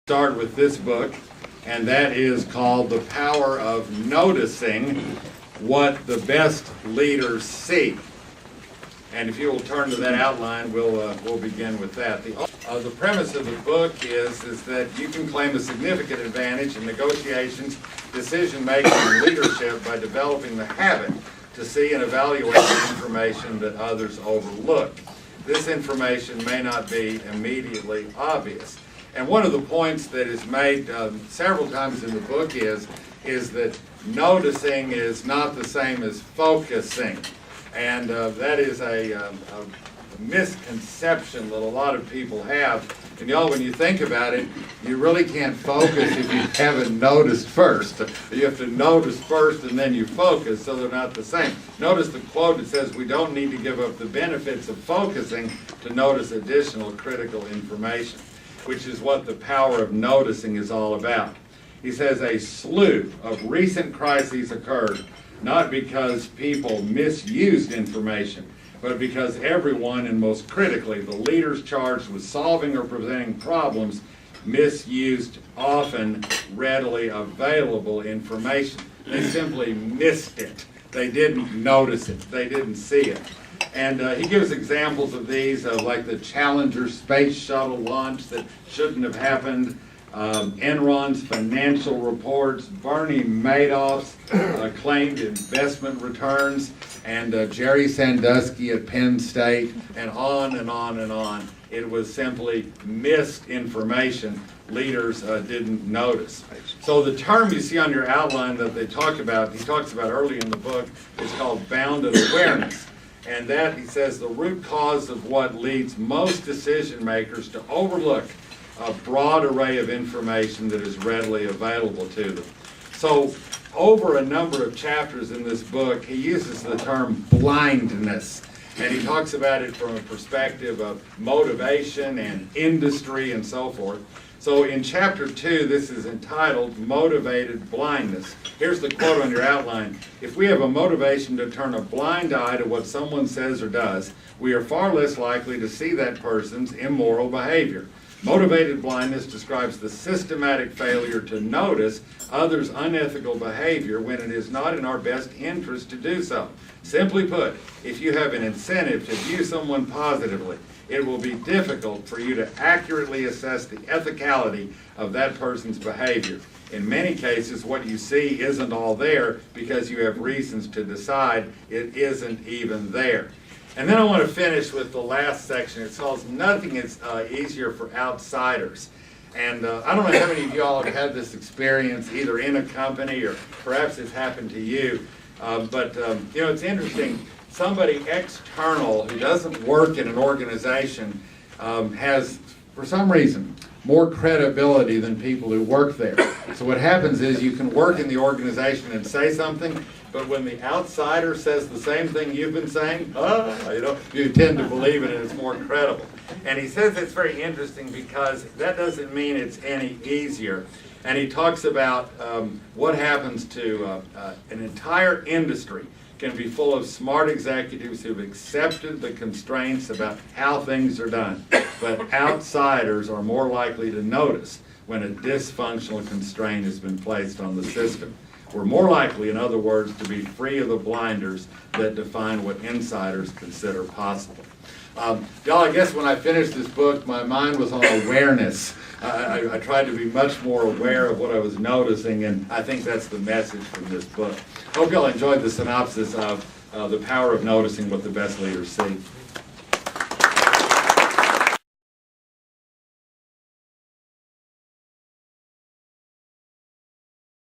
Start with this book, and that is called The Power of Noticing What the Best Leaders See. And if you will turn to that outline, we'll begin with that. The premise of the book is that you can claim a significant advantage in negotiations, decision-making, and leadership by developing the habit to see and evaluate the information that others overlook. This information may not be immediately obvious. And one of the points that is made several times in the book is that noticing is not the same as focusing. And that is a misconception that a lot of people have. And y'all, when you think about it, you really can't focus if you haven't noticed first. You have to notice first and then you focus, so they're not the same. Notice the quote that says we don't need to give up the benefits of focusing to notice additional critical information, which is what the power of noticing is all about. He says a slew of recent crises occurred not because people misused information, but because everyone, and most critically the leaders charged with solving or preventing problems, misused often readily available information. They simply missed it. They didn't notice it. They didn't see it. And he gives examples of these, like the Challenger space shuttle launch that shouldn't have happened, Enron's financial reports, Bernie Madoff's claimed investment returns, and Jerry Sandusky at Penn State, and on and on and on. It was simply missed information leaders didn't notice. So the term you see on your outline that he talks about early in the book, is called bounded awareness. And that, he says, the root cause of what leads most decision makers to overlook a broad array of information that is readily available to them. So over a number of chapters in this book, he uses the term blindness. And he talks about it from a perspective of motivation and industry and so forth. So in chapter 2, this is entitled Motivated Blindness. Here's the quote on your outline. If we have a motivation to turn a blind eye to what someone says or does, we are far less likely to see that person's immoral behavior. Motivated blindness describes the systematic failure to notice others' unethical behavior when it is not in our best interest to do so. Simply put, if you have an incentive to view someone positively, it will be difficult for you to accurately assess the ethicality of that person's behavior. In many cases, what you see isn't all there because you have reasons to decide it isn't even there. And then I want to finish with the last section. It calls Nothing is Easier for Outsiders. And I don't know how many of y'all have had this experience either in a company or perhaps it's happened to you. But it's interesting. Somebody external who doesn't work in an organization has, for some reason, more credibility than people who work there. So what happens is you can work in the organization and say something, but when the outsider says the same thing you've been saying, you tend to believe it and it's more credible. And he says it's very interesting because that doesn't mean it's any easier. And he talks about what happens to an entire industry can be full of smart executives who've accepted the constraints about how things are done. But outsiders are more likely to notice when a dysfunctional constraint has been placed on the system. We're more likely, in other words, to be free of the blinders that define what insiders consider possible. Y'all, I guess when I finished this book, my mind was on awareness. I tried to be much more aware of what I was noticing, and I think that's the message from this book. Hope y'all enjoyed the synopsis of The Power of Noticing What the Best Leaders See.